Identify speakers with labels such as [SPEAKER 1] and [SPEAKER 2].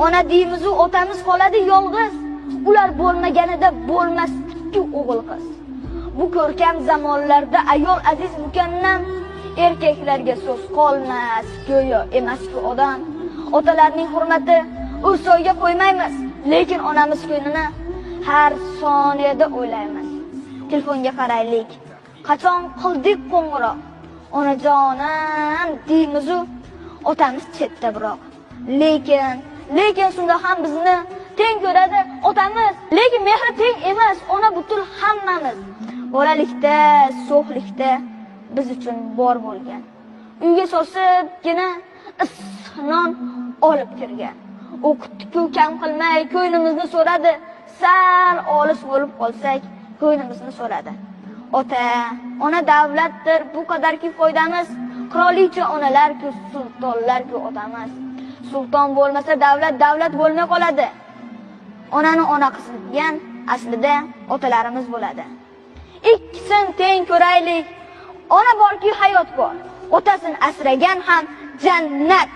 [SPEAKER 1] Ona deymiz, otamiz qoladi yolg'iz. Ular bo'lmaganida bo'lmas ikki o'g'il qiz. Bu ko'rkam zamonlarda ayol aziz mukamnam, erkaklarga so'z qolmas, go'yo emas-ku odam. Otalarning hurmati o'soyga qo'ymaymiz, lekin onamiz kunini har soniyada o'ylaymiz. Telefonga qaraylik. Qachon qildik qo'ng'iroq? Onajonim deymiz, otamiz chetda biroq. Lekin shunda ham bizni teng ko'radi otamiz. Lekin mehri teng emas, ona butul hammamiz. Bolalikda, so'xlikda biz uchun bor bo'lgan. Uyga so'sibgina issiq non olib kirgan. O'qitdi-ku kam qilmay, ko'ynimizni so'radi. Sal olis bo'lib qolsak, ko'ynimizni so'radi. Ona davlatdir, bu qadarki foydamiz. Qirolicha onalar-ku, sultonlar-ku otamiz. Sulton bo'lmasa davlat bo'lmay qoladi. Onani ona qilgan aslida otalarimiz bo'ladi. Ikkisin teng ko'raylik. Ona borki hayot bor. Otasini asragan ham jannat.